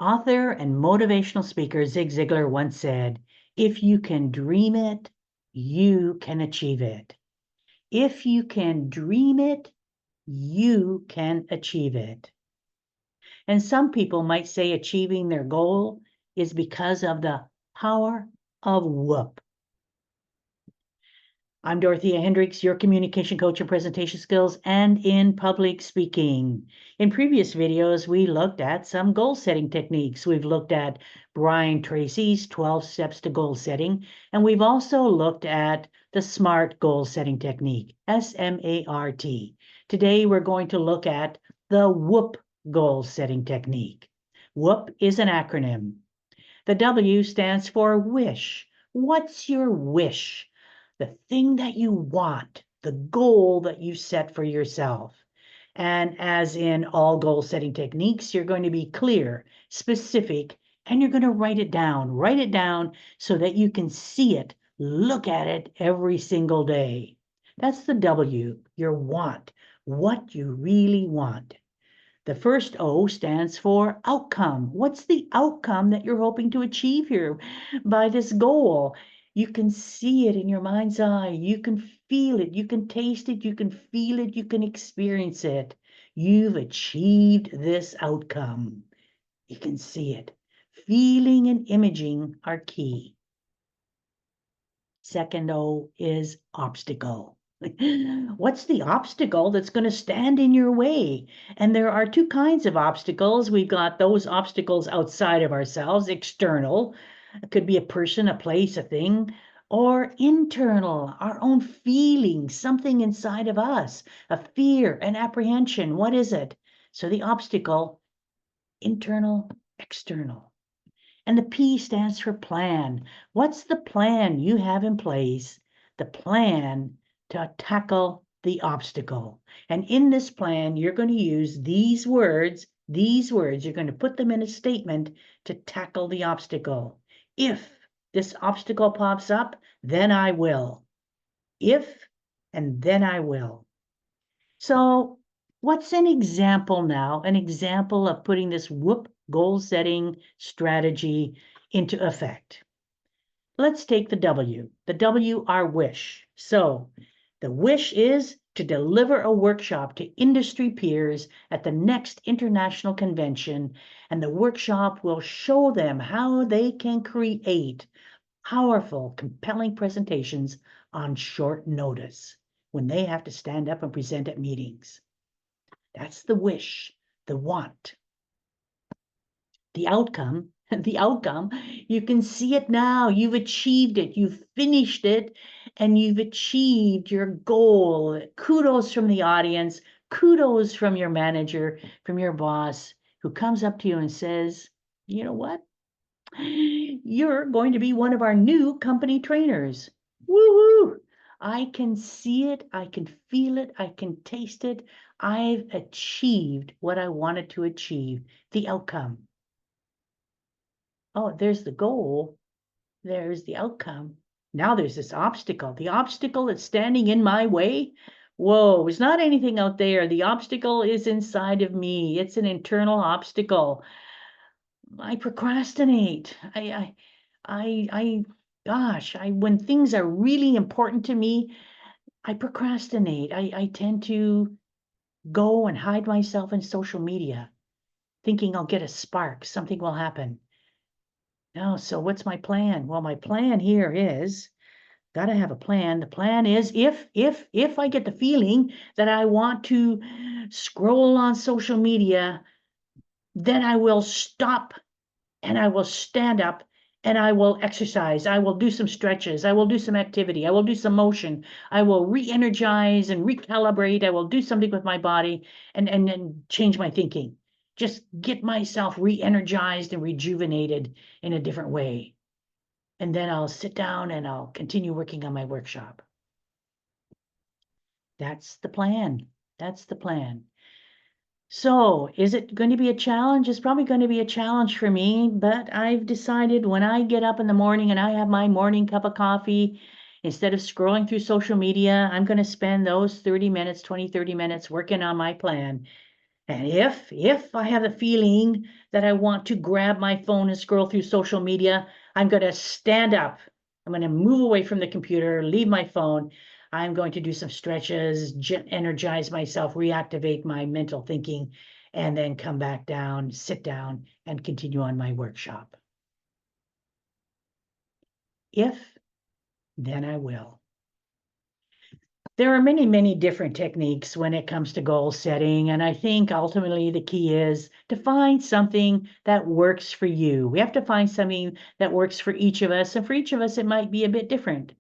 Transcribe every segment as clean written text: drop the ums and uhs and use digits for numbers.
Author and motivational speaker Zig Ziglar once said, "If you can dream it, you can achieve it. If you can dream it, you can achieve it." And some people might say achieving their goal is because of the power of WOOP. I'm Dorothea Hendriks, your communication coach in presentation skills and in public speaking. In previous videos, we looked at some goal setting techniques. We've looked at Brian Tracy's 12 steps to goal setting, and we've also looked at the SMART goal setting technique, SMART. Today, we're going to look at the WOOP goal setting technique. WOOP is an acronym. The W stands for wish. What's your wish? The thing that you want, the goal that you set for yourself. And as in all goal setting techniques, you're going to be clear, specific, and you're going to write it down. Write it down so that you can see it, look at it every single day. That's the W, your want, what you really want. The first O stands for outcome. What's the outcome that you're hoping to achieve here by this goal? You can see it in your mind's eye. You can feel it. You can taste it. You can feel it. You can experience it. You've achieved this outcome. You can see it. Feeling and imaging are key. Second O is obstacle. What's the obstacle that's going to stand in your way? And there are two kinds of obstacles. We've got those obstacles outside of ourselves, external. It could be a person, a place, a thing, or internal, our own feelings, something inside of us, a fear, an apprehension. What is it? So the obstacle, internal, external. And the P stands for plan. What's the plan you have in place? The plan to tackle the obstacle. And in this plan, you're going to use these words, you're going to put them in a statement to tackle the obstacle. If this obstacle pops up, then I will. If, and then I will. So what's an example now? An example of putting this WOOP goal setting strategy into effect. Let's take the W. The W, our wish. So the wish is to deliver a workshop to industry peers at the next international convention, and the workshop will show them how they can create powerful, compelling presentations on short notice when they have to stand up and present at meetings. That's the wish, the want. The outcome, you can see it now. You've achieved it. You've finished it, and you've achieved your goal. Kudos from the audience. Kudos from your manager, from your boss, who comes up to you and says, "You know what? You're going to be one of our new company trainers." Woo-hoo! I can see it. I can feel it. I can taste it. I've achieved what I wanted to achieve, the outcome. Oh, there's the goal. There's the outcome. Now there's this obstacle. The obstacle that's standing in my way. Whoa, it's not anything out there. The obstacle is inside of me. It's an internal obstacle. I procrastinate. When things are really important to me, I procrastinate. I tend to go and hide myself in social media, thinking I'll get a spark, something will happen. No, so what's my plan? Well, my plan here is, gotta have a plan. The plan is if I get the feeling that I want to scroll on social media, then I will stop and I will stand up and I will exercise. I will do some stretches. I will do some activity. I will do some motion. I will re-energize and recalibrate. I will do something with my body and change my thinking. Just get myself re-energized and rejuvenated in a different way. And then I'll sit down and I'll continue working on my workshop. That's the plan. That's the plan. So is it going to be a challenge? It's probably going to be a challenge for me, but I've decided when I get up in the morning and I have my morning cup of coffee, instead of scrolling through social media, I'm going to spend those 30 minutes, 20, 30 minutes working on my plan. And if I have a feeling that I want to grab my phone and scroll through social media, I'm going to stand up. I'm going to move away from the computer, leave my phone. I'm going to do some stretches, energize myself, reactivate my mental thinking, and then come back down, sit down, and continue on my workshop. If, then I will. There are many, many different techniques when it comes to goal setting. And I think ultimately the key is to find something that works for you. We have to find something that works for each of us. And for each of us, it might be a bit different.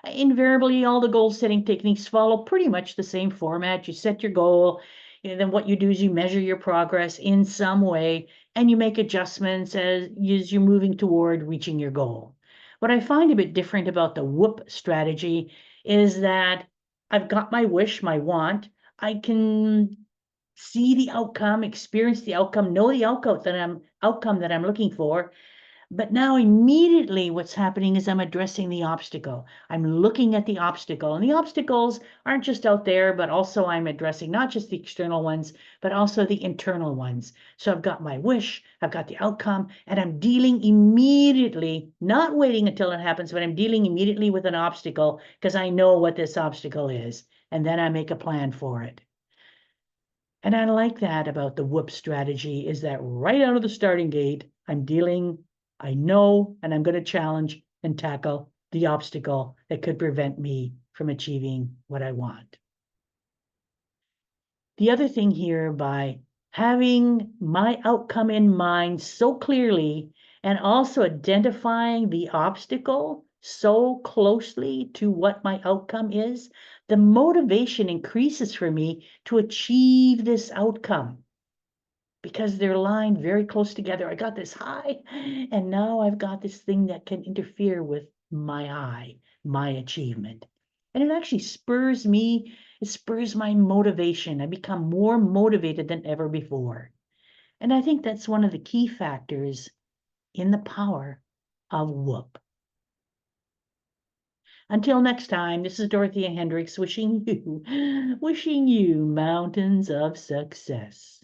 Invariably, all the goal setting techniques follow pretty much the same format. You set your goal, and then what you do is you measure your progress in some way, and you make adjustments as you're moving toward reaching your goal. What I find a bit different about the WOOP strategy is that I've got my wish, my want. I can see the outcome, experience the outcome, know the outcome that I'm looking for. But now immediately what's happening is I'm addressing the obstacle. I'm looking at the obstacle, and the obstacles aren't just out there, but also I'm addressing not just the external ones, but also the internal ones. So I've got my wish, I've got the outcome, and I'm dealing immediately, not waiting until it happens, but I'm dealing immediately with an obstacle because I know what this obstacle is. And then I make a plan for it. And I like that about the WOOP strategy is that right out of the starting gate, I know, and I'm going to challenge and tackle the obstacle that could prevent me from achieving what I want. The other thing here, by having my outcome in mind so clearly and also identifying the obstacle so closely to what my outcome is, the motivation increases for me to achieve this outcome because they're lined very close together. I got this high, and now I've got this thing that can interfere with my high, my achievement. And it actually spurs me, it spurs my motivation. I become more motivated than ever before. And I think that's one of the key factors in the power of WOOP. Until next time, this is Dorothea Hendriks wishing you mountains of success.